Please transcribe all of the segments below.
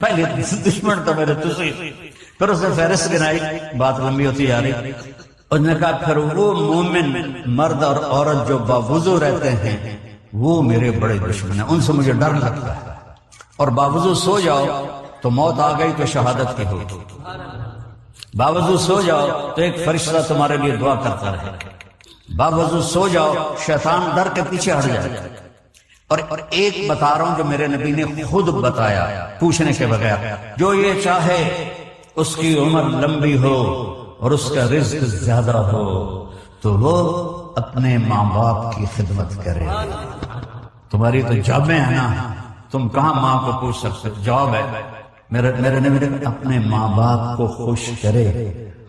پہلے دشمن تو میرے تسی، پھر اس نے فہرست گنائی، بات لمبی ہوتی جا رہی، اس نے کہا پھر وہ مومن مرد اور عورت جو باوضو رہتے ہیں وہ میرے بڑے دشمن ہیں، ان سے مجھے ڈر لگتا ہے، اور باوضو سو جاؤ تو موت آ گئی تو شہادت کی ہوگی، باوضو سو جاؤ تو ایک فرشتہ تمہارے لیے دعا کرتا رہے، باوضو سو جاؤ شیطان ڈر کے پیچھے ہٹ جائے۔ اور ایک بتا رہا ہوں جو میرے نبی نے خود بتایا پوچھنے کے بغیر، جو یہ چاہے اس کی عمر لمبی ہو اور اس کا رزق زیادہ ہو تو وہ اپنے ماں باپ کی خدمت کرے۔ تمہاری تو جابیں ہیں نا، تم کہاں ماں کو پوچھ سکتے، جاب ہے۔ میرے نبی نے اپنے ماں باپ کو خوش کرے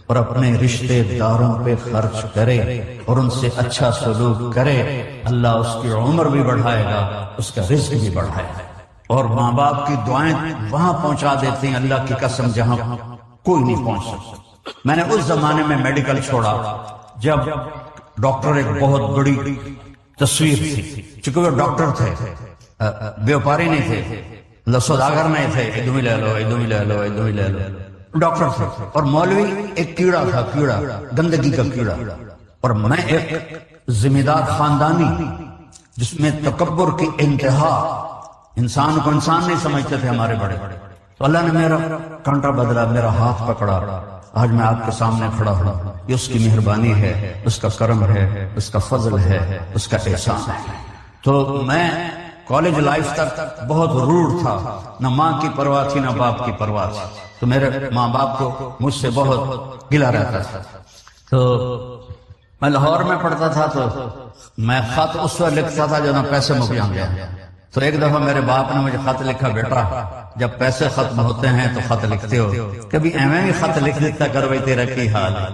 اور اپنے رشتے داروں پہ خرچ کرے اور ان سے اچھا سلوک کرے، اللہ اس کی عمر بھی بڑھائے گا، اس کا رزق بھی بڑھائے گا۔ اور ماں باپ کی دعائیں وہاں پہنچا دیتی ہیں اللہ کی قسم جہاں کوئی نہیں پہنچ سکتا۔ میں نے اس زمانے میں میڈیکل چھوڑا جب ڈاکٹر ایک بہت بڑی تصویر تھی، چونکہ وہ ڈاکٹر تھے، بیوپاری نہیں تھے، سوداگر نہیں تھے، ادھومی لے لو ادھومی لے لو ادھومی لے لو، ڈاکٹر تھے، اور مولوی ایک کیڑا تھا، کیڑا گندگی کا کیڑا، اور میں ایک ذمہ دار خاندانی جس میں تکبر کی انتہا، انسان کو انسان نہیں سمجھتے تھے ہمارے بڑے، تو اللہ نے میرا کانٹا بدلا، میرا ہاتھ پکڑا، آج میں آپ کے سامنے کھڑا ہوں، یہ اس کی مہربانی ہے، اس کا کرم ہے، اس کا فضل ہے، اس کا احسان ہے۔ تو میں کالج لائف تک بہت روڈ تھا، نہ ماں کی پرواہ تھی نہ باپ کی پرواہ تھی، تو میرے ماں باپ کو مجھ سے بہت گلہ رہتا تھا۔ تو میں لاہور میں پڑھتا تھا تو میں خط اس وقت لکھتا تھا جب پیسے مک جائیں گے، تو ایک دفعہ میرے باپ نے مجھے خط لکھا، بیٹا جب پیسے ختم ہوتے ہیں تو خط لکھتے ہو، کبھی ایویں بھی خط لکھ دیتا کر بھائی تیرا کی حال ہے۔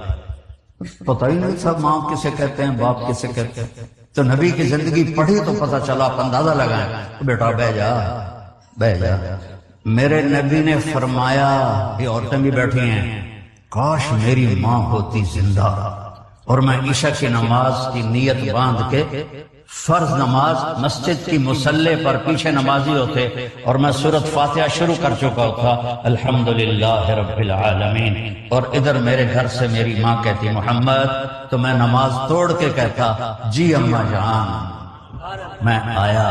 پتہ ہی نہیں تھا ماں کسے کہتے ہیں، باپ کسے کہتے ہیں، تو نبی کی زندگی پڑھی تو پتہ چلا، اندازہ لگائیں، بیٹا بہ جا بہ جا۔ میرے نبی نے فرمایا، یہ عورتیں بھی بیٹھی ہیں، کاش میری ماں ہوتی زندہ اور میں عشاء کی نماز کی نیت باندھ کے فرض نماز مسجد کی مصلی پر پیچھے نمازی ہوتے اور میں سورۃ فاتحہ شروع کر چکا ہوتا، الحمدللہ رب العالمین، اور ادھر میرے گھر سے میری ماں کہتی محمد، تو میں نماز توڑ کے کہتا جی اماں جان میں آیا،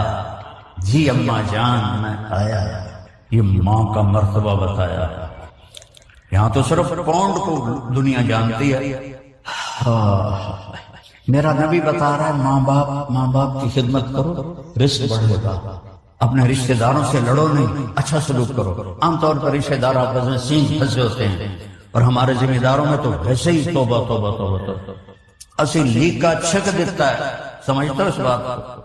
جی اماں جان میں آیا۔ یہ ماں کا مرتبہ بتایا، یہاں تو صرف پاؤنڈ کو دنیا جانتی ہے، میرا نبی بتا رہا ہے ماں باپ کی خدمت کرو، رزق بڑھے گا، اپنے رشتہ داروں سے لڑو نہیں، اچھا سلوک کرو۔ عام طور پر رشتہ دار آپس میں سینگ پھنسے ہوتے ہیں، اور ہمارے ذمہ داروں میں تو ویسے ہی توبہ توبہ توبہ توبہ، اسی لیکا چھک دیتا ہے، سمجھتے ہو اس بات کو؟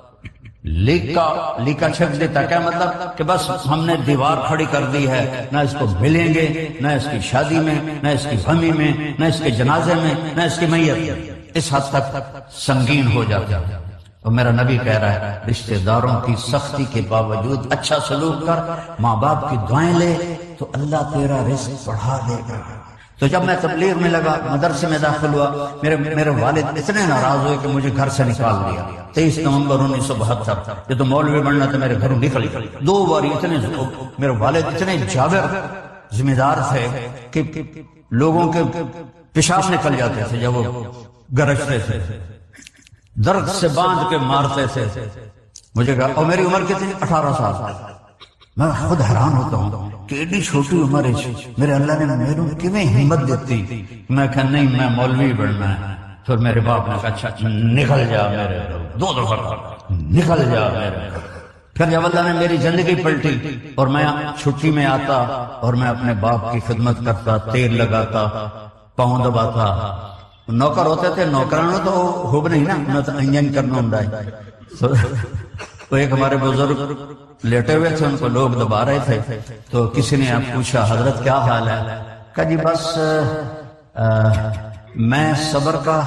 لیکا چھک دیتا ہے، کیا مطلب کہ بس ہم نے دیوار کھڑی کر دی ہے، نہ اس کو ملیں گے، نہ اس کی شادی میں، نہ اس کی غمی میں، نہ اس کے جنازے میں، نہ اس کی میت میں، اس حد تک سنگین ہو جاتا ہے۔ اور میرا نبی کہہ رہا ہے رشتہ داروں کی سختی کے باوجود اچھا سلوک کر، ماں باپ کی دعائیں لے تو اللہ تیرا رزق بڑھا دے گا۔ تو جب میں تبلیغ میں لگا، مدرسے میں داخل ہوا، میرے والد اتنے ناراض ہوئے کہ مجھے گھر سے نکال دیا۔ 23 نومبر 1972، یہ تو مولوی بننا تھا، میرے گھروں نکل 2 بار، اتنے میرے والد اتنے جابر ذمہ دار تھے کہ لوگوں کے پیشاب نکل جاتے تھے جب وہ گرجتے تھے، درد سے باندھ کے مارتے تھے مجھے کہا، اور میری عمر کتنی 18 سال، میں خود حیران ہوتا ہوں کہ ایڈی چھوٹی عمر ہے میرے اللہ نے میروں کیویں ہمت دیتی۔ میں کہا نہیں میں مولوی بننا ہے۔ پھر میرے باپ نے کہا اچھا نکل جا میرے، 2 دفعہ نکل جا میرے۔ پھر جب اللہ نے میری زندگی پلٹی اور میں چھٹی میں آتا اور میں اپنے باپ کی خدمت کرتا، تیل لگاتا، پاؤں دباتا، نوکر ہوتے تھے، نوکرانوں تو خوب نہیں نا، انہیں تو انجن کرنا ہوں۔ تو ایک ہمارے بزرگ لیٹے ہوئے تھے، ان کو لوگ دبا رہے تھے، تو کسی نے پوچھا حضرت کیا حال ہے؟ کہا جی بس میں صبر کا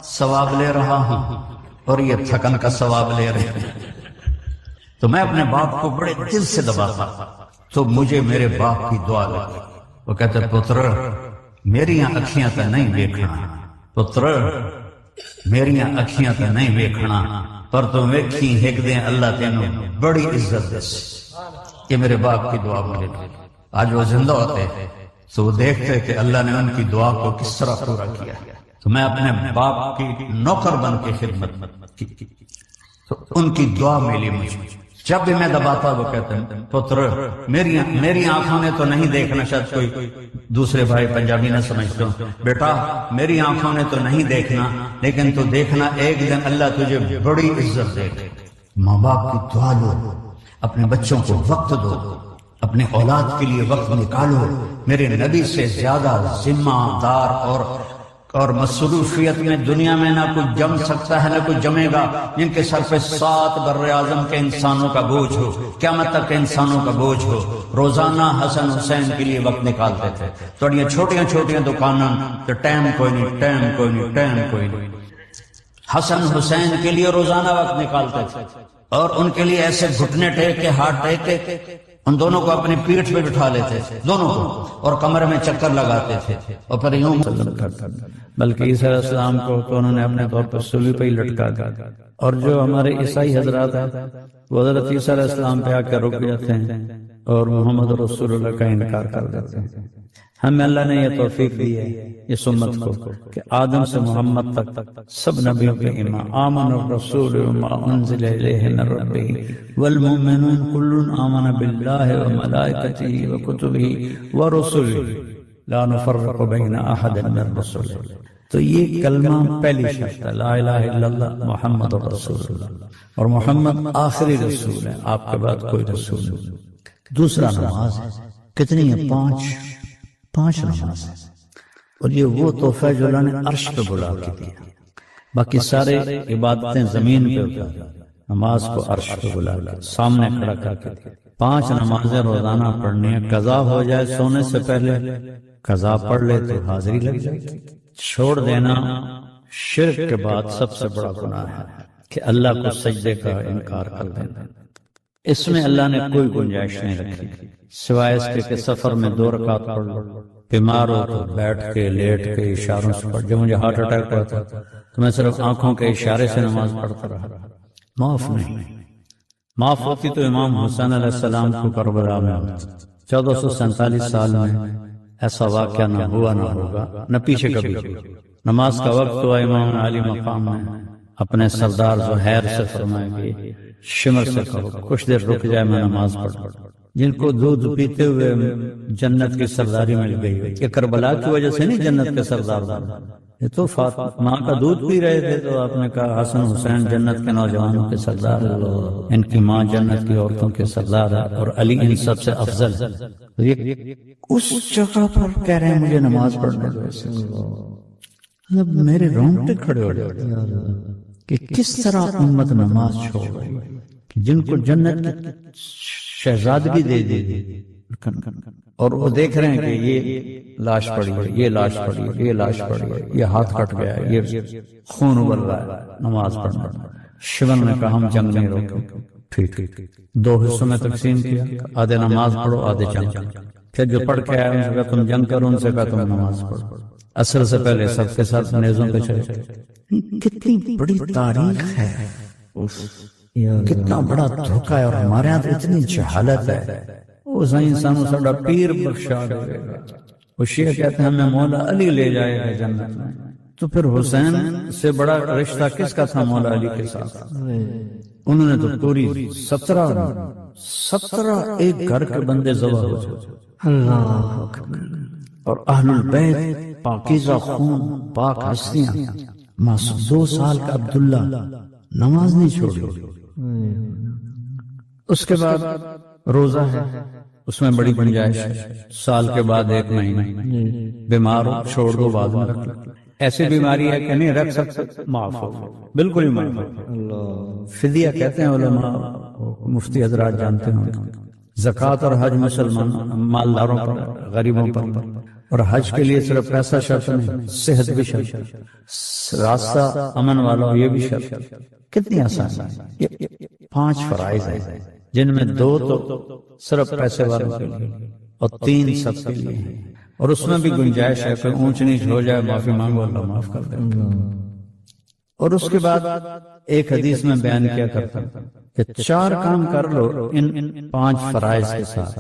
ثواب لے رہا ہوں اور یہ تھکن کا ثواب لے رہے ہیں۔ تو میں اپنے باپ کو بڑے دل سے دباتا، تو مجھے میرے باپ کی دعا لگی، وہ کہتے پتر میریاں اکھیاں تے نہیں ویکھنا، پتر میریاں اکھیاں تے نہیں ویکھنا، پر تو ویکھی ایک دن اللہ تینوں بڑی عزت دے۔ یہ میرے باپ کی دعا ملے۔ آج وہ زندہ ہوتے تو وہ دیکھتے کہ اللہ نے ان کی دعا کو کس طرح پورا کیا. تو میں اپنے باپ کی نوکر بن کے خدمت کی تو ان کی دعا ملی مجھے. جب بھی میں دباتا وہ کہتے ہیں پتر میری آنکھوں نے تو نہیں دیکھنا، شاید کوئی دوسرے بھائی پنجابی نہ سمجھتے ہوں، بیٹا میری آنکھوں نے تو نہیں دیکھنا لیکن تو دیکھنا ایک دن اللہ تجھے بڑی عزت دے. ماں باپ کی دعا لو، اپنے بچوں کو وقت دو، اپنے اولاد کے لیے وقت نکالو. میرے نبی سے زیادہ ذمہ دار اور مصروفیت میں دنیا میں نہ کوئی جم سکتا ہے نہ کوئی جمے گا، جن کے سر پہ 7 بر اعظم کے انسانوں کا بوجھ ہو، قیامت تک کے انسانوں کا بوجھ ہو. روزانہ حسن حسین کے لیے وقت نکالتے تھے. تھوڑی چھوٹیاں چھوٹیاں دکانیں تو ٹائم کوئی نہیں. حسن حسین کے لیے روزانہ وقت نکالتے تھے اور ان کے لیے ایسے گھٹنے ٹیک کے ہاتھ ٹیک کے ان دونوں کو اپنی پیٹھ پہ بٹھا لیتے تھے دونوں کو، اور کمر میں چکر لگاتے تھے اور پھر یوں بلکہ عیسیٰ علیہ السلام کو تو انہوں نے اپنے طور پر صلیب پہ ہی لٹکا دیا. اور جو ہمارے عیسائی حضرات ہیں وہ حضرت عیسیٰ علیہ السلام پہ آ کر رک جاتے ہیں اور محمد رسول اللہ کا انکار کر دیتے ہیں. ہمیں اللہ نے یہ توفیق دی ہے اس امت کو کہ آدم سے محمد تک سب نبیوں کے امام. آمن الرسول وما انزل الیہ من ربہ والمؤمنون کل آمن باللہ وملائکتہ وکتبہ ورسلہ لا نفرق بین احد من رسلہ. تو یہ کلمہ پہلی شرط ہے، لا الہ الا اللہ محمد رسول اللہ، اور محمد آخری رسول ہے، آپ کے بعد کوئی رسول نہیں. دوسرا نماز کتنی ہے؟ 5 نماز، اور یہ وہ تحفہ جو اللہ نے عرش پہ بلا کے دیا. باقی سارے عبادتیں زمین پہ ہوتا ہے، نماز کو عرش پہ بلا کے سامنے کھڑا کر کے 5 نمازیں روزانہ پڑھنی ہے. قضا ہو جائے سونے سے پہلے، قضا پڑھ لے تو حاضری لگ جائے. چھوڑ دینا شرک کے بعد سب سے بڑا گناہ ہے کہ اللہ کو سجدے کا انکار کر دینا. اس میں اللہ نے کوئی گنجائش نہیں رکھی سوائے اس کے کہ سفر میں 2 رکعت پڑھ لو، بیمار ہو تو بیٹھ کے لیٹ کے اشاروں سے پڑھ. جب مجھے ہارٹ اٹیک ہوا تھا تو میں صرف آنکھوں کے اشارے سے نماز پڑھتا رہا. معاف نہیں. معاف ہوتی تو امام حسین علیہ السلام کو کربلا میں ہوتا. 1447 سال میں ایسا واقعہ نہ ہوا نہ ہوگا نہ پیچھے کبھی. نماز کا وقت ہوا، امام علی مقام میں اپنے سردار زہیر سے فرمائے کہ شمر سے کہو کچھ دیر رک جائے میں نماز پڑھوں. جن کو دودھ پیتے ہوئے جنت کی سرداری مل گئی، یہ کربلا کی وجہ سے نہیں جنت کے سردار بنا، یہ تو ماں کا دودھ پی رہے تھے تو آپ نے کہا حسن حسین جنت کے نوجوانوں کے سردار، ان کی ماں جنت کی عورتوں کے سردار ہے اور علی ان سب سے افضل. اس جگہ پر کہہ رہے ہیں مجھے نماز پڑھنے دو. مطلب میرے رونگٹے کھڑے ہو جاتے کہ کس طرح امت نماز چھوڑ رہی ہے، جن کو جنت کی شہزادگی دے دی اور وہ دیکھ رہے ہیں کہ یہ لاش پڑی ہے، یہ لاش پڑی ہے، یہ لاش پڑی ہے، یہ ہاتھ کٹ گیا ہے، یہ خون ابل رہا ہے، نماز پڑھنا. شیون نے کہا ہم جنگ نہیں روکیں. ٹھیک 2 حصوں میں تقسیم کیا، آدھے نماز پڑھو آدھے جنگ. پھر جو پڑھ کے آئے ان سے کہا تم جنگ کرو، ان سے کہا تم نماز پڑھو. عصر سے پہلے سب کے ساتھ نیزوں پہ چلے. کتنی بڑی تاریخ ہے، کتنا بڑا دھوکہ ہے، اور ہمارے یہاں اتنی جہالت ہے. وہ انسانوں ساڈا پیر بخشا دے گا. وہ شیعہ کہتے ہیں ہمیں مولا علی لے جائے گا جنت میں. تو پھر حسین سے بڑا رشتہ کس کا تھا مولا علی کے ساتھ؟ انہوں نے تو پوری 17 ایک گھر کے بندے ذبح ہو جائے. اللہ اکبر. اور اہل البیت پاکیزہ خون پاک ہستیاں. 2 سال کا عبداللہ نماز نہیں چھوڑی. اس کے بعد روزہ ہے، اس میں بڑی گنجائش ہے. سال کے بعد 1 مہینہ بیمار ہو چھوڑ دو، بعد میں رکھ لو. ایسی بیماری ہے کہ نہیں رکھ سکتے، معاف ہو، بالکل ہی معاف ہو. فدیہ کہتے ہیں علماء، مفتی حضرات جانتے ہوں. زکوٰۃ اور حج مسلمان مالداروں پر، غریبوں پر. اور حج کے لیے صرف پیسہ شرط نہیں، صحت بھی شرط، راستہ امن والا یہ بھی شرط. کتنی آسان ہے. 5 فرائض ہیں جن میں 2 تو صرف پیسے والوں کے لیے اور 3 سب کے لیے ہیں. اور اس میں بھی گنجائش ہے، کوئی اونچ نیچ ہو جائے معافی مانگو، اللہ معاف کر دے. اور اس کے بعد ایک حدیث میں بیان کیا کرتا کہ 4 کام کر لو ان 5 فرائض کے ساتھ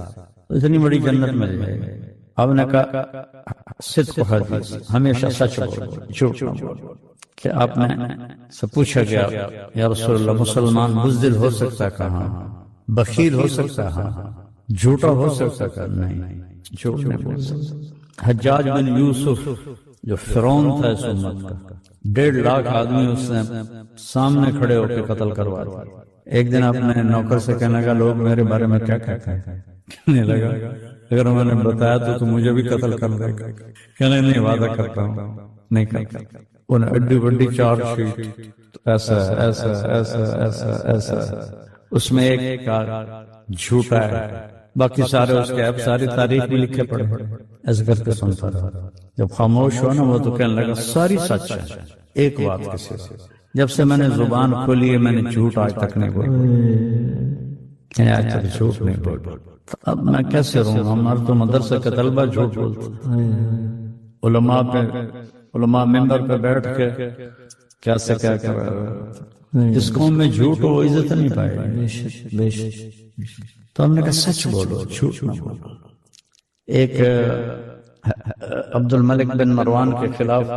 اتنی بڑی جنت مل جائے گی۔ آپ نے کہا صدق حدیث، ہمیشہ سچ بولو، جھوٹ نہ بولو۔ کہ آپ نے سے پوچھا گیا یا رسول اللہ مسلمان بزدل ہو سکتا کہاں، بخیل ہو سکتا ہاں، جھوٹا ہو سکتا کہ نہیں، جھوٹ نہیں بول سکتا۔ حجاج بن یوسف جو فرعون تھا اس امت کا، 1.5 لاکھ آدمی اس نے سامنے کھڑے ہو کے قتل کروا دیا۔ ایک دن اپنے نوکر سے کہنے لگا لوگ میرے بارے میں کیا کہتے ہیں، کہنے لگا اگر میں نے بتایا تو مجھے بھی قتل کر دے گا، کہنے نہیں وعدہ کرتا ہوں نہیں کرتا۔ انہیں اڈی بڑی چارج شیٹ ایسا ایسا ایسا ایسا ایسا، اس میں ایک جھوٹا ہے، باقی سارے اس کے اب ساری تاریخ بھی لکھے پڑے، ایسے کر کے سنتا رہا۔ جب خاموش ہوا نا وہ تو کہنے لگا ساری سچ ہے، ایک بات کسی سے جب سے میں نے زبان کھولی ہے میں نے جھوٹ آج تک نہیں بولا، آج تک جھوٹ نہیں بولا۔ اب میں کیسے رہوں، ہمارے تو مدرسے کے طلبہ جھوٹ بولتے، علماء ممبر پہ بیٹھ کے کیسے کیا کر جس قوم میں جھوٹ ہو عزت نہیں پائے گی۔ تو ہم نے کہا سچ بولو، جھوٹ نہ بولو۔ ایک عبد الملک بن مروان کے خلاف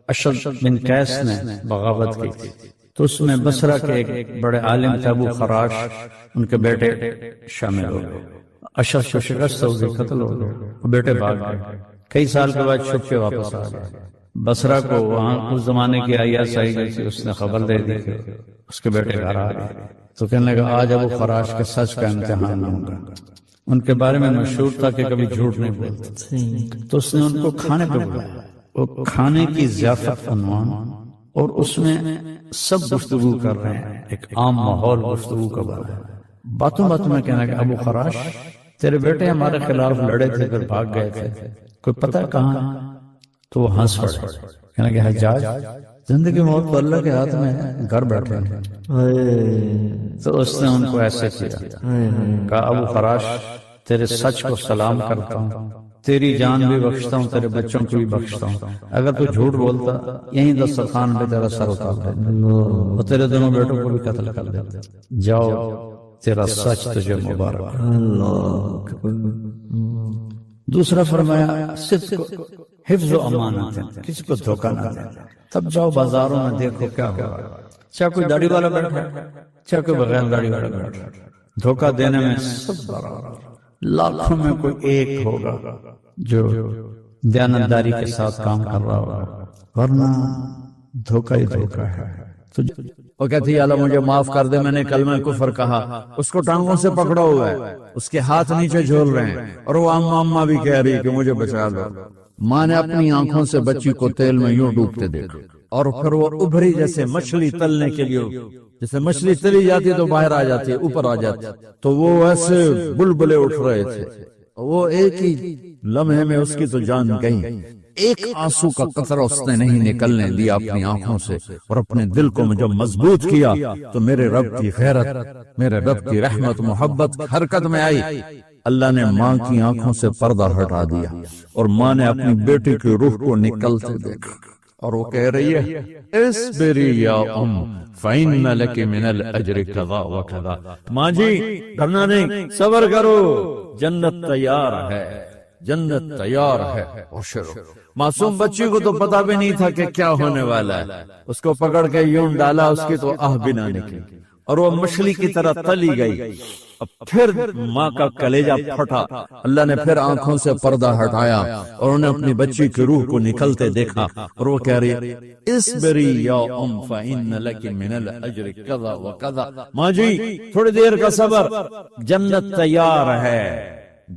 اشد بن قیس نے بغاوت کی تھی، تو اس میں بصرہ کے ایک بڑے عالم تھے ابو خراش، ان کے بیٹے شامل ہو گئے۔ اشد کو شکست ہو گئی، قتل ہو گئے، بیٹے بھاگ گئے۔ کئی سال کے بعد چھپ کے واپس آ گئے۔ بصرہ کو وہاں اس زمانے کی ISI جو تھی اس نے خبر دے دی کہ اس کے بیٹے گھر آ گئے، تو کہنے لگا آج ابو خراش کے سچ کا امتحان لوں گا۔ ان کے بارے میں مشہور تھا کہ کبھی جھوٹ نہیں بولتے، تو اس نے ان کو کھانے پہ بلایا، وہ کھانے کی ضیافت عنوان، اور اس میں سب گفتگو کر رہے ہیں، ایک عام ماحول گفتگو کا بنا ہے۔ باتوں باتوں میں کہنا کہ ابو خراش تیرے بیٹے ہمارے خلاف لڑے تھے پھر بھاگ گئے تھے، کوئی پتہ کہاں؟ تو وہ ہنس پڑے، کہنا کہ حجاج زندگی موت تو اللہ کے ہاتھ میں ہے، گھر بیٹھے ہیں۔ تو اس نے ان کو ایسے کیا، کہا ابو خراش تیرے سچ کو سلام کرتا ہوں، تیری جان بھی بخشتا ہوں، تیرے بچوں کو بھی بخشتا ہوں، اگر تو جھوٹ بولتا یہیں دسترخوان پہ تیرا سر اتار دیتا اور تیرے دونوں بیٹوں کو بھی قتل کر دیتا۔ جاؤ تیرا سچ تجھے مبارک۔ دوسرا فرمایا صدق حفظ و امانت ہے، کسی کو دھوکہ نہ دینا۔ تب جاؤ بازاروں میں دیکھو کیا ہو رہا ہے، چاہے کوئی داڑھی والا بیٹھا ہے چاہے کوئی بغیر داڑھی والا بیٹھا ہے، دھوکہ دینے میں سب برابر، لاکھوں میں کوئی ایک ہوگا جو دیانتداری کے ساتھ کام کر رہا ہوگا، ورنہ دھوکہ ہی دھوکہ ہے۔ تو وہ کہتی ہے اللہ مجھے معاف کر دے، میں نے کلمہ کفر کہا، اس کو ٹانگوں سے پکڑا ہوا ہے، اس کے ہاتھ نیچے جھول رہے ہیں، اور وہ اماں بھی کہہ رہی کہ مجھے بچا لو۔ ماں نے اپنی آنکھوں سے بچی کو تیل میں یوں ڈوبتے دیکھا، اور پھر وہ ابھری جیسے مچھلی تلنے کے لیے، جیسے مچھلی تلی جاتی تو باہر آ جاتی ہے، اوپر آ جاتی، تو وہ ایسے بلبلے اٹھ رہے تھے، وہ ایک ہی لمحے میں اس کی تو جان گئی، ایک آنسو کا قطرہ اس نے نہیں نکلنے دیا اپنی آنکھوں سے، اور اپنے دل کو جب مضبوط کیا تو میرے رب کی غیرت، میرے رب کی رحمت محبت حرکت میں آئی۔ اللہ نے ماں کی آنکھوں سے پردہ ہٹا دیا، اور ماں نے اپنی بیٹی کی روح کو نکلتے دیکھا، اور وہ کہہ رہی ہے اصبری یا ام فإن لک من الأجر کذا وکذا، ماں جی ڈرنا نہیں، صبر کرو، جنت تیار ہے، جنت تیار ہے۔ اور معصوم بچی کو تو پتا بھی نہیں تھا کہ کیا ہونے والا ہے، اس کو پکڑ کے یوں ڈالا، اس کی تو آہ بھی نہ نکلی، اور وہ مچھلی کی طرح تلی گئی۔ اب پھر ماں کا کلیجہ پھٹا، اللہ نے پھر آنکھوں سے پردہ ہٹایا، اور انہیں اپنی بچی کی روح کو نکلتے دیکھا، اور وہ کہہ رہی اصبری یا ام فإن لک من الأجر کذا وکذا، ماں جی تھوڑی دیر کا صبر، جنت تیار ہے،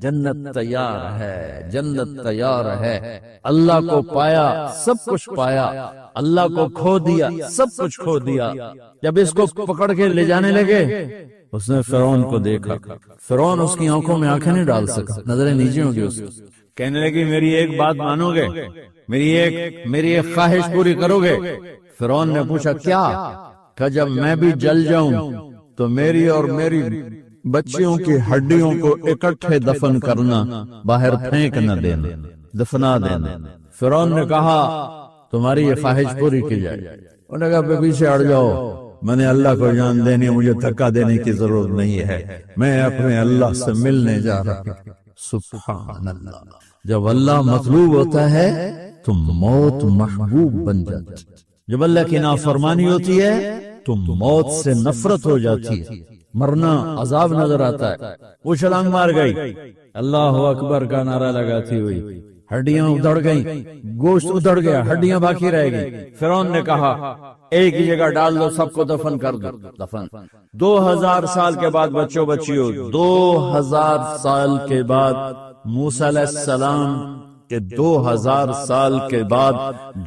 جنت تیار ہے، جنت تیار ہے۔ اللہ کو پایا سب کچھ پایا، اللہ کو کھو دیا سب کچھ کھو دیا۔ جب اس کو پکڑ کے لے جانے لگے، اس نے فرعون کو دیکھا، فرعون اس کی آنکھوں میں آنکھیں نہیں ڈال سکا، نظریں نیچے ہوں گی اس کی، کہنے لگی میری ایک بات مانو گے، میری ایک خواہش پوری کرو گے؟ فرعون نے پوچھا کیا؟ کہ جب میں بھی جل جاؤں تو میری اور میری بچیوں کی ہڈیوں کو اکٹھے دفن کرنا، باہر پھینک نہ دینا، دفنا دینا۔ فرعون نے کہا تمہاری یہ خواہش پوری کی جائے، انہوں نے کہا پیچھے ہٹ جاؤ، میں نے اللہ کو جان دینی، مجھے دھکا دینے کی ضرورت نہیں ہے، میں اپنے اللہ سے ملنے جا رہا ہوں۔ سبحان اللہ، جب اللہ مطلوب ہوتا ہے تو موت محبوب بن جاتی ہے، جب اللہ کی نافرمانی ہوتی ہے تو موت سے نفرت ہو جاتی ہے، مرنا عذاب نظر آتا ہے۔ وہ چھلانگ مار گئی، اللہ اکبر کا نعرہ لگاتی ہوئی، ہڈیاں ادھڑ گئیں، گوشت ادھڑ گیا، ہڈیاں باقی رہ گئی۔ فرعون نے کہا ایک ہی جگہ ڈال دو، سب کو دفن کر دو۔ دفن 2000 سال کے بعد بچوں بچیوں، 2000 سال کے بعد موسیٰ علیہ السلام کہ 2000 سال کے بعد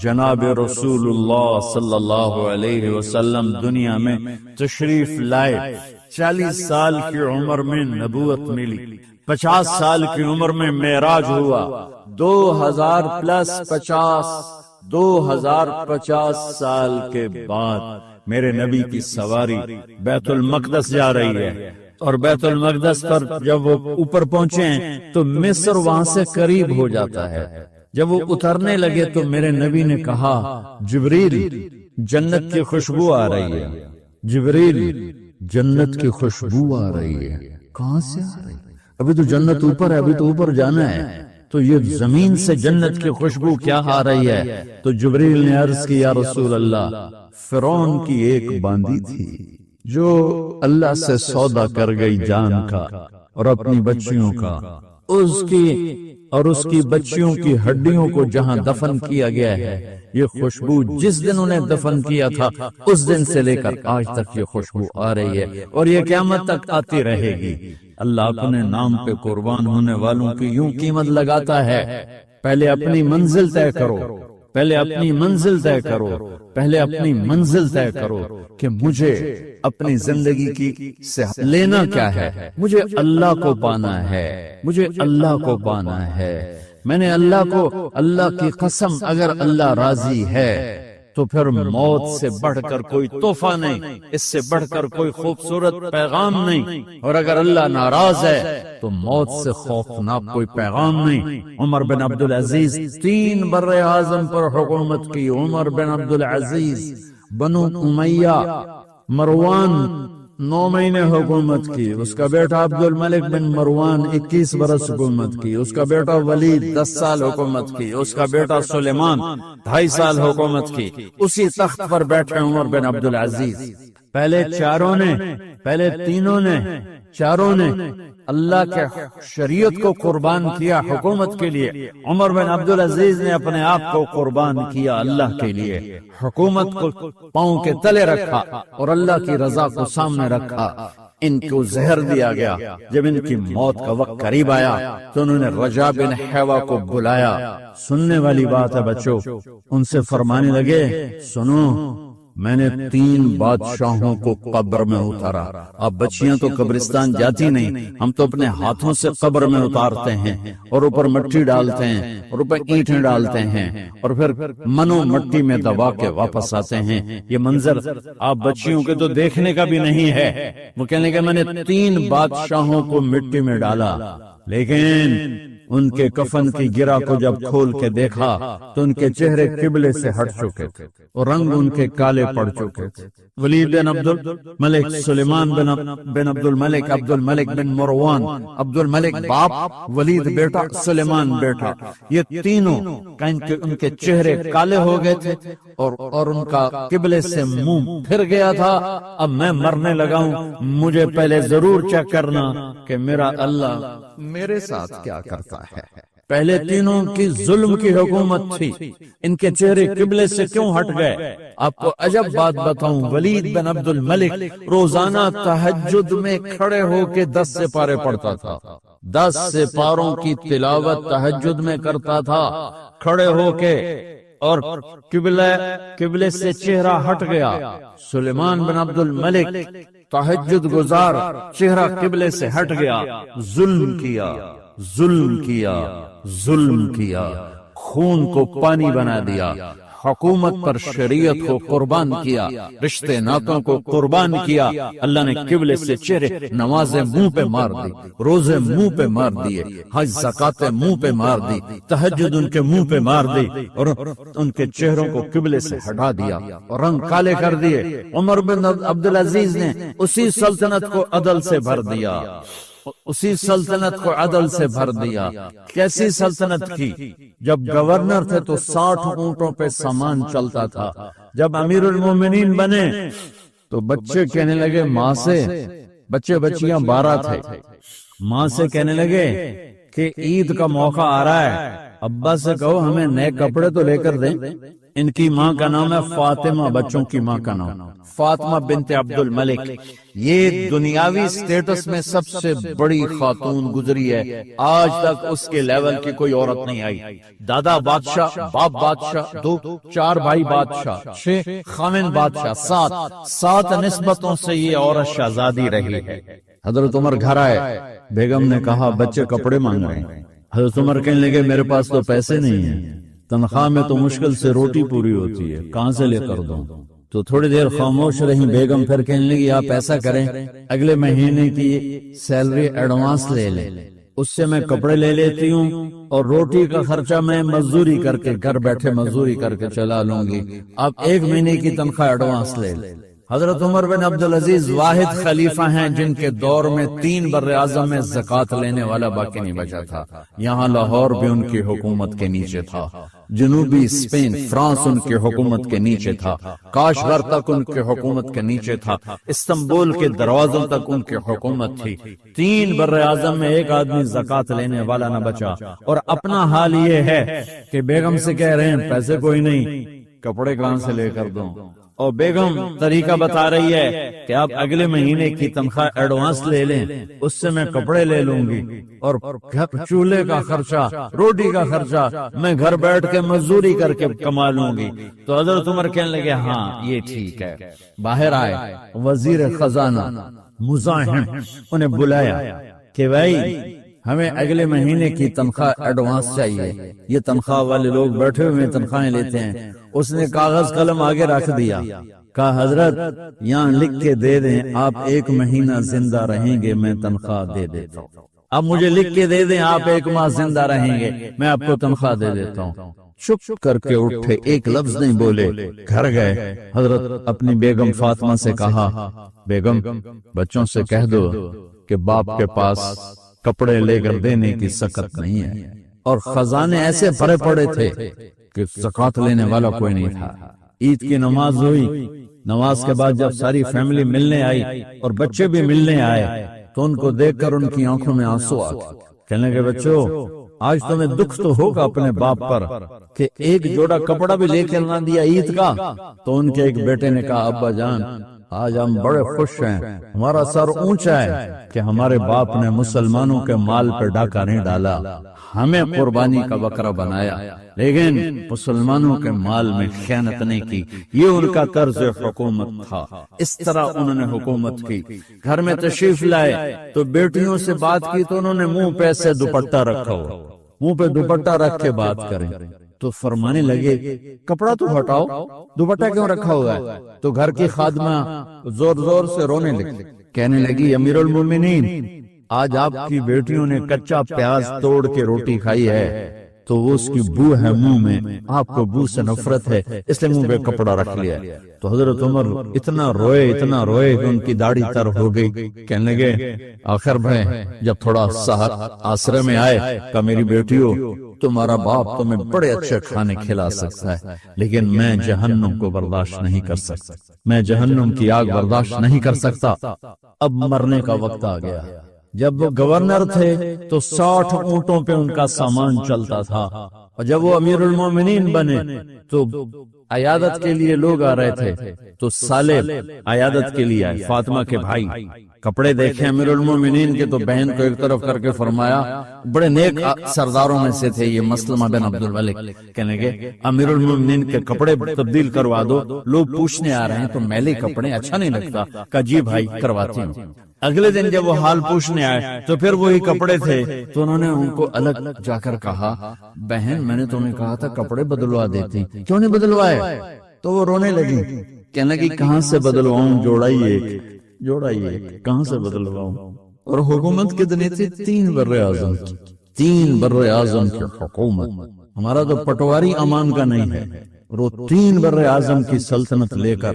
جناب رسول اللہ صلی اللہ علیہ وسلم دنیا میں تشریف لائے۔ 40 سال کی عمر میں نبوت ملی، 50 سال کی عمر میں معراج ہوا، 2050 سال کے بعد میرے نبی کی سواری بیت المقدس جا رہی ہے، اور بیت المقدس پر جب وہ اوپر پہنچے ہیں تو مصر وہاں سے قریب ہو جاتا ہے۔ جب وہ اترنے لگے تو میرے نبی نے کہا جبریل جنت کی خوشبو آ رہی ہے، جبریل جنت کی خوشبو آ رہی ہے۔ کہاں سے آ رہی ہے؟ ابھی تو جنت اوپر ہے، ابھی تو اوپر جانا ہے، تو یہ زمین سے جنت کی خوشبو کیا آ رہی ہے؟ تو جبریل نے عرض کی یا رسول اللہ، فرعون کی ایک باندی تھی جو اللہ سے سودا کر گئی جان کا اور اپنی بچیوں کا، اس کی بچیوں کی ہڈیوں کو جہاں دفن کیا گیا ہے، یہ خوشبو جس دن انہیں دفن کیا تھا اس دن سے لے کر آج تک یہ خوشبو آ رہی ہے، اور یہ قیامت تک آتی رہے گی۔ اللہ اپنے نام پہ قربان ہونے والوں کی یوں قیمت لگاتا ہے، پہلے اپنی منزل طے کرو، پہلے اپنی منزل طے کرو، پہلے اپنی منزل طے کرو کہ مجھے اپنی زندگی کی صحت لینا کیا ہے، مجھے اللہ کو پانا ہے، مجھے اللہ کو پانا ہے۔ میں نے اللہ کی قسم، اگر اللہ راضی ہے تو پھر موت سے بڑھ کر کوئی تحفہ نہیں، اس سے بڑھ کر کوئی خوبصورت پیغام نہیں، اور اگر اللہ ناراض ہے تو موت سے خوفناک کوئی پیغام نہیں۔ عمر بن عبدالعزیز 3 بر اعظم پر حکومت کی، عمر بن عبدالعزیز، بنو امیہ، مروان 9 مہینے حکومت کی، اس کا بیٹا عبد الملک بن مروان 21 برس حکومت کی، اس کا بیٹا ولید 10 سال حکومت کی، اس کا بیٹا سلیمان 2.5 سال حکومت کی۔ اسی تخت پر بیٹھے عمر بن عبدالعزیز۔ پہلے تینوں نے چاروں نے اللہ کے شریعت کو قربان کیا حکومت کے لیے، عمر بن عبدالعزیز نے اپنے آپ کو قربان کیا اللہ کے لیے، حکومت کو پاؤں کے تلے رکھا اور اللہ کی رضا کو سامنے رکھا۔ ان کو زہر دیا گیا، جب ان کی موت کا وقت قریب آیا تو انہوں نے رجا بن حیوہ کو بلایا۔ سننے والی بات ہے بچوں، ان سے فرمانے لگے سنو، میں نے 3 بادشاہوں کو قبر میں اتارا۔ اب بچیاں تو قبرستان جاتی نہیں، ہم تو اپنے ہاتھوں سے قبر میں اتارتے ہیں اور اوپر مٹی ڈالتے ہیں اور اوپر اینٹیں ڈالتے ہیں اور پھر منو مٹی میں دبا کے واپس آتے ہیں۔ یہ منظر آپ بچیوں کے تو دیکھنے کا بھی نہیں ہے۔ وہ کہنے کہ میں نے 3 بادشاہوں کو مٹی میں ڈالا، لیکن ان کے کفن کی گرہ کو جب کھول کے دیکھا تو ان کے چہرے قبلے سے ہٹ چکے تھے اور رنگ ان کے کالے پڑ چکے تھے۔ ولید بن عبد الملک، سلیمان بن عبد الملک بن مروان، عبد الملک باپ، ولید بیٹا، سلیمان بیٹا، یہ تینوں ان کے چہرے کالے ہو گئے تھے اور ان کا قبلے سے منہ پھر گیا تھا۔ اب میں مرنے لگا ہوں، مجھے پہلے ضرور چیک کرنا کہ میرا اللہ میرے ساتھ کیا کرتا ہے۔ پہلے تینوں کی ظلم کی حکومت تھی، ان کے چہرے قبلے سے کیوں ہٹ گئے؟ آپ کو عجب بات بتاؤں، ولید بن عبد الملک روزانہ تہجد میں کھڑے ہو کے 10 سپارے پڑھتا تھا، 10 سپاروں کی تلاوت تہجد میں کرتا تھا کھڑے ہو کے، اور قبلے سے چہرہ ہٹ گیا۔ سلیمان بن عبد الملک تہجد گزار، چہرہ قبلے سے ہٹ گیا، ظلم کیا، خون کو پانی بنا دیا، حکومت پر شریعت کو قربان کیا، رشتے ناتوں کو قربان کیا۔ اللہ نے قبلے سے چہرے، نمازیں منہ پہ مار دی، روزے منہ پہ مار دیے، حج زکاتیں منہ پہ مار دی، تہجد ان کے منہ پہ مار دی اور ان کے چہروں کو قبلے سے ہٹا دیا اور رنگ کالے کر دیے۔ عمر بن عبدالعزیز نے اسی سلطنت کو عدل سے بھر دیا، اسی سلطنت کو عدل سے بھر دیا۔ کیسی سلطنت کی؟ جب گورنر تھے تو 60 اونٹوں پہ سامان چلتا تھا، جب امیر المومنین بنے تو بچے کہنے لگے ماں سے، بچے بچیاں 12 تھے، ماں سے کہنے لگے کہ عید کا موقع آ رہا ہے، ابا سے کہو ہمیں نئے کپڑے تو لے کر دیں۔ ان کی ماں کا نام ہے فاطمہ، بچوں کی ماں کا نام فاطمہ بنت عبد الملک۔ یہ دنیاوی سٹیٹس میں سب سے بڑی خاتون گزری ہے، آج تک اس کے لیول کی کوئی عورت نہیں آئی۔ دادا بادشاہ، باپ بادشاہ، 4 بھائی بادشاہ، 6 خامن بادشاہ، 7 نسبتوں سے یہ عورت شہزادی رہی ہے۔ حضرت عمر گھر آئے، بیگم نے کہا بچے کپڑے مانگ رہے ہیں۔ حضرت عمر کہنے لگے میرے پاس تو پیسے نہیں ہیں، تنخواہ میں تو مشکل سے روٹی پوری ہوتی ہے، کہاں سے لے کر دوں؟ تو تھوڑی دیر خاموش رہی بیگم، پھر کہنے لگی آپ ایسا کریں اگلے مہینے کی سیلری ایڈوانس لے لیں، اس سے میں کپڑے لے لیتی ہوں اور روٹی کا خرچہ میں مزدوری کر کے گھر بیٹھے مزدوری کر کے چلا لوں گی، آپ 1 مہینے کی تنخواہ ایڈوانس لے لیں۔ حضرت عمر بن عبدالعزیز واحد خلیفہ ہیں جن کے دور میں 3 براعظم میں زکوٰۃ لینے والا باقی نہیں بچا تھا۔ یہاں لاہور بھی ان کی حکومت کے نیچے تھا، جنوبی اسپین فرانس ان کی حکومت کے نیچے تھا، کاشغر تک ان کی حکومت کے نیچے تھا، استنبول کے دروازوں تک ان کی حکومت تھی۔ 3 براعظم میں ایک آدمی زکوٰۃ لینے والا نہ بچا، اور اپنا حال یہ ہے کہ بیگم سے کہہ رہے ہیں پیسے کوئی نہیں، کپڑے کہاں سے لے کر دوں؟ اور بیگم طریقہ بتا رہی ہے کہ آپ اگلے مہینے کی تنخواہ ایڈوانس لے لیں، اس سے میں کپڑے لے لوں گی، اور چولہے کا خرچہ، روٹی کا خرچہ میں گھر بیٹھ کے مزدوری کر کے کما لوں گی۔ تو حضرت عمر کہنے لگے ہاں یہ ٹھیک ہے۔ باہر آئے وزیر خزانہ مزاحم، انہیں بلایا کہ بھائی ہمیں اگلے مہینے کی تنخواہ ایڈوانس چاہیے، یہ تنخواہ والے لوگ بیٹھے ہوئے تنخواہیں لیتے ہیں۔ اس نے کاغذ قلم آگے رکھ دیا، کہا حضرت یہاں لکھ کے دے دیں آپ 1 مہینہ زندہ رہیں گے میں تنخواہ دے دیتا ہوں، اب مجھے لکھ کے دے دیں آپ 1 ماہ زندہ رہیں گے میں آپ کو تنخواہ دے دیتا ہوں۔ چپ کر کے اٹھے، ایک لفظ نہیں بولے، گھر گئے۔ حضرت اپنی بیگم فاطمہ سے کہا بیگم بچوں سے کہہ دو کہ باپ کے پاس کپڑے لے کر دینے کی سکت نہیں ہے، اور خزانے ایسے بھرے پڑے تھے کہ زکوٰۃ لینے والا کوئی نہیں تھا۔ عید کی نماز ہوئی، نماز کے بعد جب ساری فیملی ملنے آئی اور بچے بھی ملنے آئے تو ان کو دیکھ کر ان کی آنکھوں میں آنسو آ گئے۔ کہنے لگے بچوں آج تمہیں دکھ تو ہوگا اپنے باپ پر کہ ایک جوڑا کپڑا بھی لے کر نہ دیا عید کا۔ تو ان کے ایک بیٹے نے کہا ابا جان آج ہم بڑے خوش ہیں، ہمارا سر اونچا ہے کہ ہمارے باپ نے مسلمانوں کے مال پہ ڈاکہ نہیں ڈالا، ہمیں قربانی کا بکرا بنایا، لیکن مسلمانوں کے مال میں خیانت نہیں کی۔ یہ ان کا طرز حکومت تھا، اس طرح انہوں نے حکومت کی۔ گھر میں تشریف لائے تو بیٹیوں سے بات کی تو انہوں نے منہ پہ سے دوپٹہ رکھا ہو، منہ پہ دوپٹہ رکھ کے بات کریں تو فرمانے لگے کپڑا تو ہٹاؤ، دوپٹہ کیوں رکھا ہوا ہے؟ تو گھر کی خادمہ زور زور سے رونے لگی، کہنے لگی امیر المومنین آج آپ کی بیٹیوں نے کچا پیاز توڑ کے روٹی کھائی ہے تو وہ اس کی بو ہے منہ میں، آپ کو بو سے نفرت ہے اس لیے منہ پہ کپڑا رکھ لیا۔ تو حضرت عمر اتنا روئے کہ ان کی داڑھی تر ہو گئی۔ کہنے لگے آخر میں جب تھوڑا آسرے میں آئے کہ میری بیٹیوں تمہارا باپ تمہیں بڑے اچھے کھانے کھلا سکتا ہے لیکن میں جہنم کو برداشت نہیں کر سکتا، میں جہنم کی آگ برداشت نہیں کر سکتا، اب مرنے کا وقت آ گیا۔ جب وہ گورنر تھے تو 60 اونٹوں پہ ان کا سامان چلتا تھا، اور جب وہ امیر المومنین بنے تو عیادت کے لیے لوگ آ رہے تھے تو سالب عیادت کے لیے آئے، فاطمہ کے بھائی کپڑے دیکھے امیر المومنین کے تو بہن کو ایک طرف کر کے فرمایا، بڑے نیک سرداروں میں سے تھے یہ مسلمہ بن عبد الملک، کہنے لگے امیر المومنین کے کپڑے تبدیل کروا دو، لوگ پوچھنے آ رہے ہیں تو میلے کپڑے اچھا نہیں لگتا، کہا جی بھائی کرواتی ہوں۔ اگلے دن جب وہ حال پوچھنے آئے تو پھر وہی کپڑے تھے تو انہوں نے ان کو الگ جا کر کہا بہن میں نے تمہیں کہا تھا کپڑے بدلوا دیتی، کیوں نہیں بدلوائے؟ تو وہ رونے لگی، کہنے لگی کہاں سے بدلواؤں، جوڑا ہی ایک کہاں سے بدلواؤں؟ اور حکومت کتنی تھی؟ 3 براعظم کی حکومت۔ ہمارا تو پٹواری امان کا نہیں ہے، اور وہ 3 براعظم کی سلطنت لے کر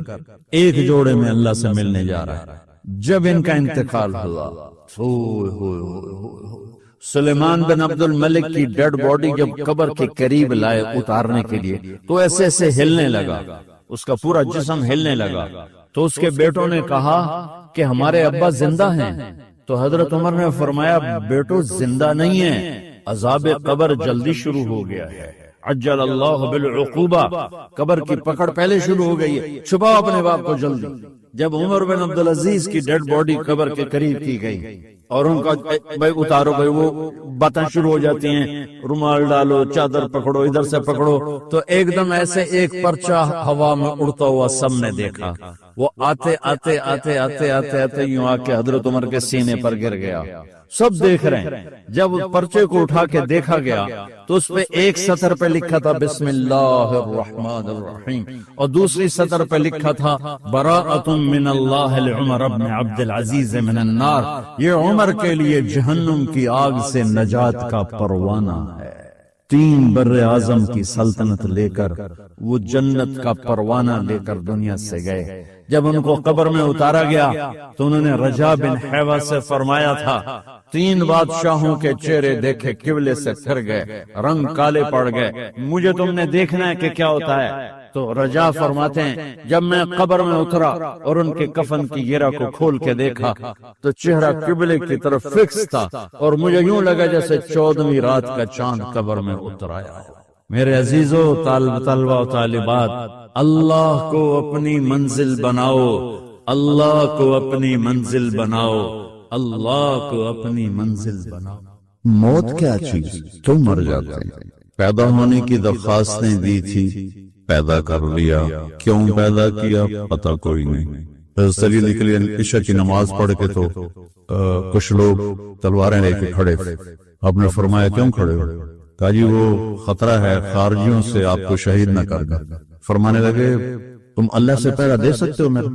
ایک جوڑے میں اللہ سے ملنے جا رہا ہے۔ جب ان کا انتقال ہوا سلیمان بن عبد الملک کی ڈیڈ باڈی جب قبر کے قریب لائے اتارنے کے لیے تو ایسے ایسے ہلنے لگا، اس کا پورا جسم ہلنے لگا. تو اس کے بیٹوں نے کہا کہ ہمارے ابا زندہ ہیں. تو حضرت عمر نے فرمایا بیٹو زندہ نہیں ہیں، عذاب قبر جلدی شروع ہو گیا ہے. عجل اللہ بالعقوبہ، قبر کی پکڑ پہلے شروع ہو گئی ہے، چھپاؤ اپنے باپ کو جلدی. جب عمر بن عبدالعزیز کی ڈیڈ باڈی قبر کے قریب کی گئی اور ان کا بھائی اتارو، بھائی وہ باتیں شروع ہو جاتی ہیں، رومال ڈالو، چادر پکڑو، ادھر سے پکڑو. تو ایک دم ایسے ایک پرچہ ہوا میں اڑتا ہوا سب نے دیکھا. وہ آتے آتے آتے آتے آتے آتے یوں آ کے حضرت عمر کے سینے پر گر گیا. سب دیکھ رہے ہیں. جب پرچے کو اٹھا کے دیکھا گیا تو اس پہ ایک سطر پہ لکھا تھا بسم اللہ الرحمن الرحیم، اور دوسری سطر پہ لکھا تھا براءۃ من اللہ لعمر بن عبد العزیز من النار. یہ عمر کے لیے جہنم کی آگ سے نجات کا پروانہ ہے. 3 بر اعظم کی سلطنت لے کر وہ جنت کا پروانہ لے کر دنیا سے گئے. جب ان کو قبر میں اتارا گیا تو انہوں نے رجا بن حیوہ سے فرمایا تھا 3 بادشاہوں کے چہرے دیکھے قبلے سے پھر گئے، رنگ کالے پڑ گئے، مجھے تم نے دیکھنا ہے کہ کیا ہوتا ہے. تو رجا فرماتے ہیں جب میں قبر میں اترا اور ان کے کفن کی گرہ کو کھول کے دیکھا تو چہرہ قبلے کی طرف فکس تھا اور مجھے یوں لگا جیسے 14ویں رات کا چاند قبر میں اتر آیا. میرے عزیزو، طلبہ و طالبات، اللہ کو اپنی منزل بناؤ، اللہ کو اپنی منزل بناؤ، اللہ کو اپنی منزل بناؤ. موت کیا چیز، تم مر جاتے ہیں. پیدا ہونے کی درخواستیں دی تھی، پیدا کر لیا. کیوں پیدا کیا پتہ کوئی نہیں. سلی نکلی عشاء کی نماز پڑھ کے تو کچھ لوگ تلواریں لے کے کھڑے. آپ نے فرمایا کیوں کھڑے ہو؟ کہا جی وہ خطرہ ہے خارجیوں سے آپ کو شہید نہ کر دیں. فرمانے لگے تم اللہ سے پہرا دے سکتے ہو؟ میرے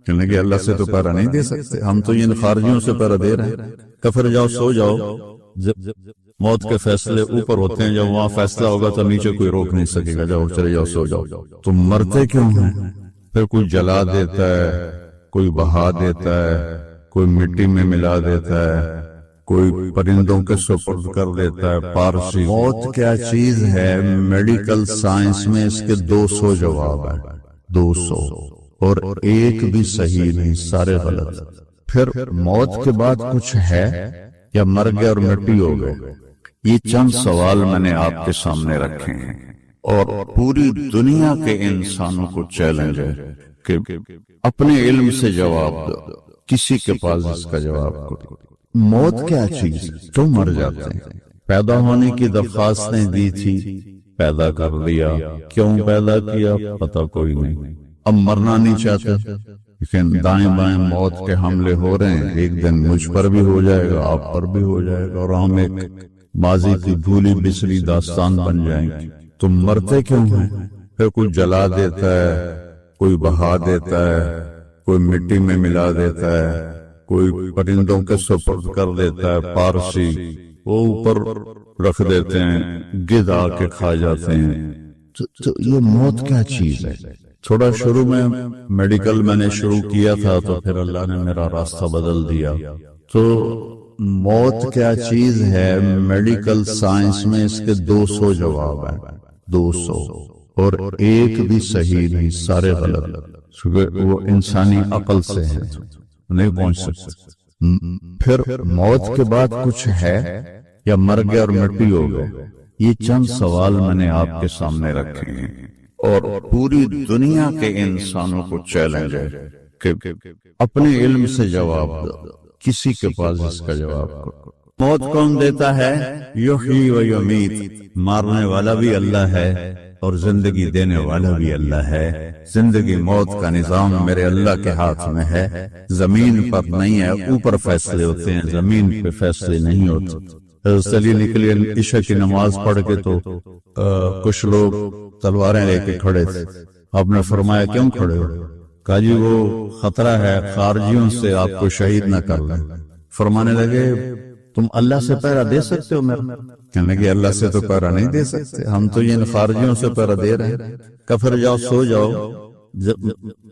کہنے لگے اللہ سے تو پہرا نہیں دے سکتے، ہم تو ان خارجیوں سے پہرا دے رہے ہیں. کفر جاؤ، سو جاؤ، موت کے فیصلے اوپر ہوتے ہیں، جب وہاں فیصلہ ہوگا تو نیچے کوئی روک نہیں سکے گا. جاؤ، چلے جاؤ، سو جاؤ. تم مرتے کیوں ہیں؟ پھر کوئی جلا دیتا ہے، کوئی بہا دیتا ہے، کوئی مٹی میں ملا دیتا ہے، کوئی پرندوں کے سپرد کر دیتا ہے. پارسی موت کیا چیز ہے، میڈیکل سائنس میں اس کے 200 جواب ہیں، 200، اور ایک بھی صحیح نہیں، سارے غلط. پھر موت کے بعد کچھ ہے یا مر گئے اور مٹی ہو گئے؟ یہ چند سوال میں نے آپ کے سامنے رکھے ہیں اور پوری دنیا کے انسانوں کو چیلنج ہے کہ اپنے علم سے جواب دو. کسی کے پاس اس کا جواب دو. موت کیا چیز، تم مر جاتے ہیں. پیدا ہونے کی درخواستیں دی تھی، پیدا کر لیا. کیوں پیدا کیا پتہ کوئی نہیں. اب مرنا نہیں چاہتے، لیکن دائیں بائیں موت کے حملے ہو رہے ہیں. ایک دن مجھ پر بھی ہو جائے گا، آپ پر بھی ہو جائے گا، اور ہم ایک ماضی کی بھولی بسری داستان بن جائیں گے. تم مرتے کیوں ہیں؟ پھر کوئی جلا دیتا ہے، کوئی بہا دیتا ہے، کوئی مٹی میں ملا دیتا ہے، کوئی پرندوں کے سپرد کر دیتا ہے. پارسی وہ اوپر رکھ دیتے ہیں، گدھ آ کے کھا جاتے ہیں. تو یہ موت کیا چیز ہے؟ تھوڑا شروع میں میڈیکل میں نے شروع کیا تھا تو پھر اللہ نے میرا راستہ بدل دیا. تو موت کیا چیز ہے، میڈیکل سائنس میں اس کے 200 جواب ہیں، 200، اور ایک بھی صحیح نہیں، سارے غلط. وہ انسانی عقل سے ہیں، نہیں پہنچ سکتے. پھر موت کے بعد کچھ ہے یا مر گئے اور مٹی ہو گئے؟ یہ چند سوال میں نے آپ کے سامنے رکھے ہیں اور پوری دنیا کے انسانوں کو چیلنج ہے کہ اپنے علم سے جواب دو. کسی کے پاس اس کا جواب دو. موت کون دیتا ہے؟ یحیی و یمیت. مارنے والا بھی اللہ ہے اور زندگی دینے والا بھی اللہ ہے. زندگی موت کا نظام میرے اللہ کے ہاتھ میں ہے، زمین پر نہیں ہے. اوپر فیصلے ہوتے ہیں، زمین پہ فیصلے نہیں ہوتے. سلی نکلی عشاء کی نماز پڑھ کے تو کچھ لوگ تلواریں لے کے کھڑے تھے. آپ نے فرمایا کیوں کھڑے ہو؟ کہا جی وہ خطرہ ہے خارجیوں سے آپ کو شہید نہ کر لیں. فرمانے لگے تم اللہ سے پہرا دے سکتے ہو؟ میرے کہنے لگے اللہ سے تو پہرا نہیں دے سکتے، ہم تو ان خارجیوں سے پہرا دے رہے ہیں. کفر جاؤ، سو جاؤ،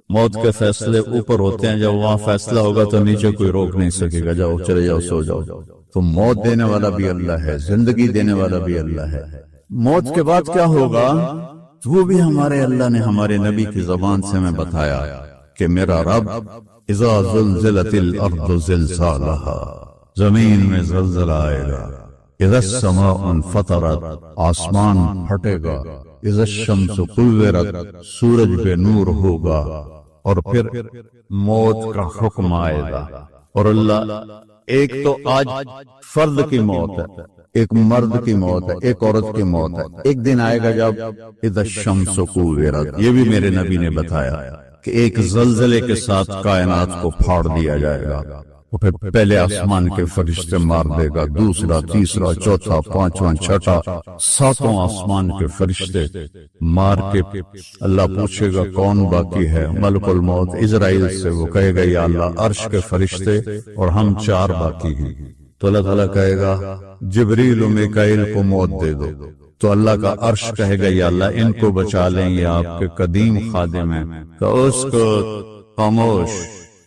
موت کے فیصلے اوپر ہوتے ہیں، جب وہاں فیصلہ ہوگا تو نیچے کوئی روک نہیں سکے گا، جاؤ چلے جاؤ سو جاؤ۔ تو موت دینے والا بھی اللہ ہے، زندگی دینے والا بھی اللہ ہے۔ موت کے بعد کیا ہوگا وہ بھی ہمارے اللہ نے ہمارے نبی کی زبان سے ہمیں بتایا کہ میرا رب اذا زلزلت الارض زلزالہا، زمین میں زلزلہ آئے گا، اذا السماء انفطرت، آسمان پھٹے گا، اذا الشمس کورت، سورج پہ نور ہوگا، اور پھر موت کا حکم آئے گا۔ اور اللہ ایک تو آج فرد کی موت ہے، ایک مرد کی موت ہے، ایک عورت کی موت ہے، ایک دن آئے گا جب اذا الشمس کورت، یہ بھی میرے نبی نے بتایا کہ ایک زلزلے کے ساتھ کائنات کو پھاڑ دیا جائے گا، وہ پھر پہلے آسمان کے فرشتے مار دے گا، دوسرا، تیسرا، چوتھا، پانچواں، چھٹا، ساتوں آسمان کے فرشتے مار کے اللہ پوچھے گا کون باقی ہے؟ ملک الموت اسرائیل سے، وہ کہے گا یا اللہ عرش کے فرشتے اور ہم 4 باقی ہیں۔ تو اللہ تعالیٰ کہے گا جبریل و میکائیل کو موت دے دو، تو اللہ کا عرش کہے گا یا اللہ ان کو بچا لیں، یہ آپ کے قدیم خادم ہیں، کہ اس کو خاموش،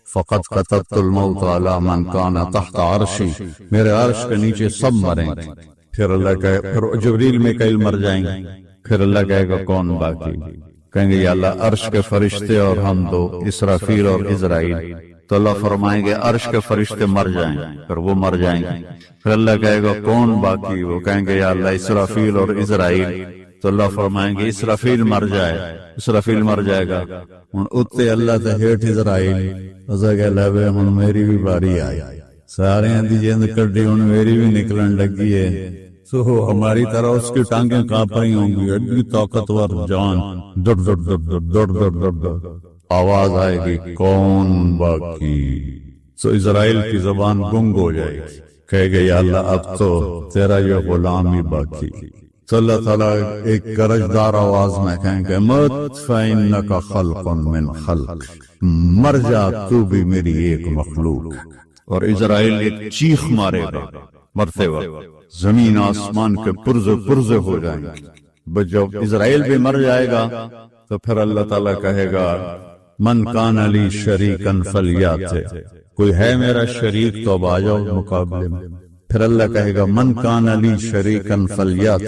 فقط کتبت الموت علی من کان تحت عرشی، میرے عرش کے نیچے سب مریں گے۔ پھر اللہ کہے، پھر جبریل میکائیل مر جائیں گے، پھر اللہ کہے گا کون باقی؟ کہیں گے یا اللہ عرش کے فرشتے اور ہم 2، اسرافیل اور اسرائیل۔ تو اللہ فرمائیں گے عرش کے فرشتے مر جائیں، پھر وہ مر جائیں گے، پھر اللہ کہے گا کون باقی؟ وہ کہیں گے یا اللہ اسرافیل اور اسرائیل۔ تو اللہ فرمائیں گے اسرافیل مر جائے، اسرافیل مر جائے گا، ہن اتے اللہ تے ہیٹھ اسرائیل، اسا کہ لوے ہن میری بھی باری آئی، سارے دی جند کڈی ہن میری بھی نکلن لگی ہے، تو ہماری طرح اس کی ٹانگیں کانپ رہی ہوں گی، ایڈی طاقتور جان، ڈڑ ڈڑ ڈڑ ڈڑ ڈڑ ڈڑ ڈڑ، آواز آئے گی کون باقی؟ تو اسرائیل کی زبان گنگ ہو جائے گی، کہے گے یا اللہ اب تو تیرا یہ غلام ہی باقی۔ تو اللہ تعالیٰ ایک گرجدار آواز میں کہیں گے مت فإنک خلق من خلق، مر جا تو بھی میری ایک مخلوق۔ اور اسرائیل ایک چیخ مارے گا مرتے وقت، زمین آسمان کے پرزے پرزے ہو جائیں گے۔ جب اسرائیل بھی مر جائے گا تو پھر اللہ تعالیٰ کہے گا من کان لی شریکن فلیات، کوئی ہے میرا شریک تو اب آ جاؤ مقابلے میں۔ پھر اللہ کہے گا من کان لی شریکن فلیات،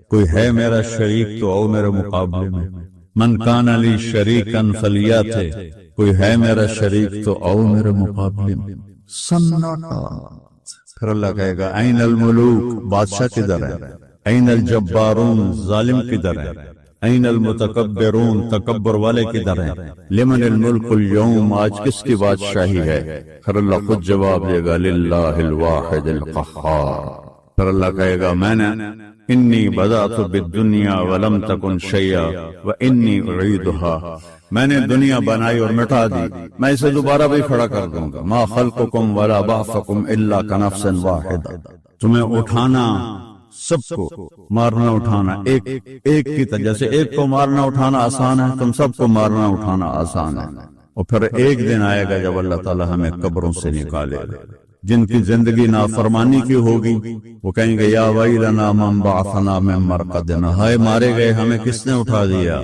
کوئی ہے میرا شریک تو آؤ میرے مقابلے میں۔ من کان لی شریکن فلیات، کوئی ہے میرا شریک تو آؤ میرے مقابلے میں۔ سناٹا۔ پھر اللہ کہے گا این الملوک، بادشاہ کدھر ہے؟ این الجبارون، ظالم کدھر ہے؟ این المتکبرون، تکبر والے کدھر ہیں؟ لمن الملک اليوم، آج کس کی بادشاہی ہے؟ پھر اللہ خود جواب دے گا للہ الواحد القہار۔ پھر اللہ کہے گا میں نے انی بدأت بالدنیا ولم تکن شیئا وانی اعیدها، میں نے دنیا بنائی اور مٹا دی، میں اسے دوبارہ بھی کھڑا کر دوں گا۔ ما خلقکم ولا بعثکم الا کنفس واحدہ، تمہیں اٹھانا، سب کو مارنا اٹھانا ایک کی طرح، جیسے ایک کو مارنا اٹھانا آسان ہے، تم سب کو مارنا اٹھانا آسان ہے۔ اور پھر ایک دن آئے گا جب اللہ تعالیٰ ہمیں قبروں سے نکالے گا، جن کی زندگی نافرمانی کی ہوگی وہ کہیں گے یا ویلنا من بعثنا من مرقدنا، ہائے مارے گئے ہمیں کس نے اٹھا دیا۔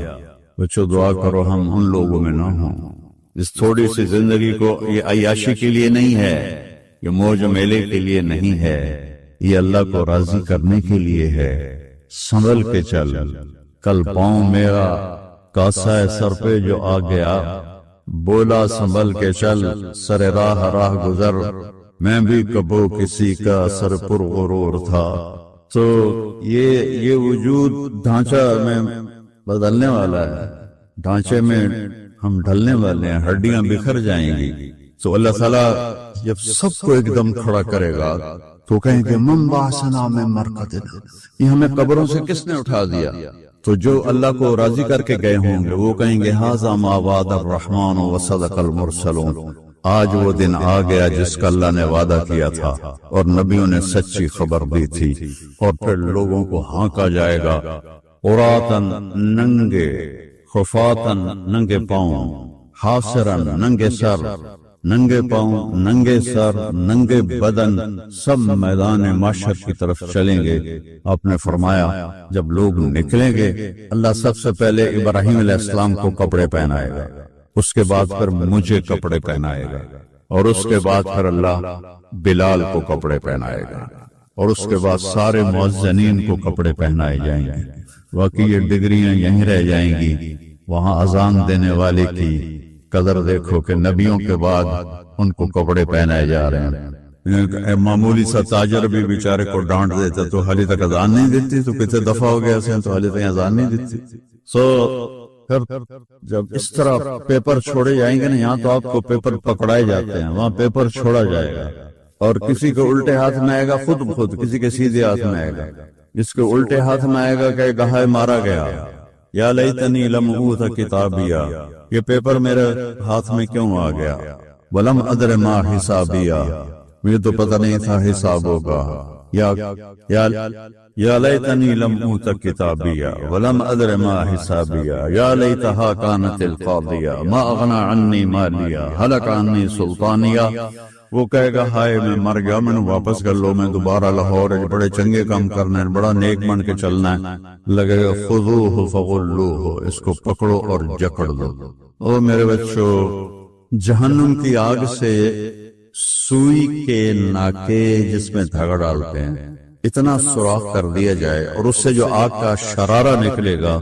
بچو دعا کرو ہم ان لوگوں میں نہ ہوں۔ اس تھوڑی سی زندگی کو یہ عیاشی کے لیے نہیں ہے، یہ موج میلے کے لیے نہیں ہے، یہ اللہ کو راضی کرنے کے لیے ہے۔ سنبھل کے چل، کل پاؤں میرا کاسا ہے سر پہ جو آ گیا، بولا سنبھل کے چل سر راہ راہ گزر، میں بھی کبو کسی کا سر پر غرور تھا۔ تو یہ وجود ڈھانچہ میں بدلنے والا ہے، ڈھانچے میں ہم ڈھلنے والے ہیں، ہڈیاں بکھر جائیں گی۔ تو اللہ تعالیٰ جب سب کو ایک دم کھڑا کرے گا تو کہیں گے من بعثنا من مرقدنا، یہ ہمیں قبروں سے کس نے اٹھا دیا؟ تو جو اللہ کو راضی کر کے گئے ہوں گے وہ کہیں گے ھذا ما وعد الرحمن وصدق المرسلون، آج وہ دن آ گیا جس کا اللہ نے وعدہ کیا تھا اور نبیوں نے سچی خبر دی تھی۔ اور پھر لوگوں کو ہانکا جائے گا، عراۃً ننگے، خفاتً ننگے پاؤں، حاصراً ننگے سر، ننگے پاؤں، ننگے سر، ننگے بدن سب میدان محشر کی طرف چلیں گے۔ آپ نے فرمایا جب لوگ نکلیں گے اللہ سب سے پہلے ابراہیم علیہ السلام کو کپڑے پہنائے گا، اس کے بعد پھر مجھے کپڑے پہنائے گا، اور اس کے بعد پھر اللہ بلال کو کپڑے پہنائے گا، اور اس کے بعد سارے مؤذنین کو کپڑے پہنائے جائیں گے۔ واقعی یہ ڈگریاں یہیں رہ جائیں گی۔ وہاں اذان دینے والے کی قدر دیکھو کہ نبیوں کے بعد ان کو کپڑے پہنائے جا رہے ہیں۔ معمولی سا تاجر بھی بیچارے کو ڈانٹ دیتا تو حالی تک اذان نہیں دیتی، تو کتنے دفعہ ہو گیا سے تو حالی تک اذان نہیں دیتی۔ پھر جب اس طرح پیپر چھوڑے جائیں گے نا، یہاں تو آپ کو پیپر پکڑائے جاتے ہیں، وہاں پیپر چھوڑا جائے گا، اور کسی کو الٹے ہاتھ میں آئے گا خود بخود، کسی کے سیدھے ہاتھ میں آئے گا۔ جس کو الٹے ہاتھ میں آئے گا کہ گہائے مارا گیا، یا لیتنی لم اوت کتابیا، یہ پیپر میرے ہاتھ میں کیوں آ گیا، ولم ادر ما حسابیا، مجھے تو پتہ نہیں تھا حساب ہوگا، یا لیتنی لم اوت کتابیا ولم ادر ما حسابیا، یا لیتہا کانت القاضیہ ما اغنی عنی مالیا ہلک عنی سلطانیہ۔ وہ کہے گا ہائے میں مر گیا، میں نے واپس کر لو، میں دوبارہ لاہور بڑے چنگے کام کرنا ہے، بڑا نیک بن کے چلنا ہے۔ لگے گا خذوہ فغلوہ، اس کو پکڑو اور جکڑ دو۔ او میرے بچوں، جہنم کی آگ سے سوئی کے ناکے جس میں دھاگا ڈالتے ہیں اتنا سوراخ کر دیا جائے، اور اس سے جو آگ کا شرارہ نکلے گا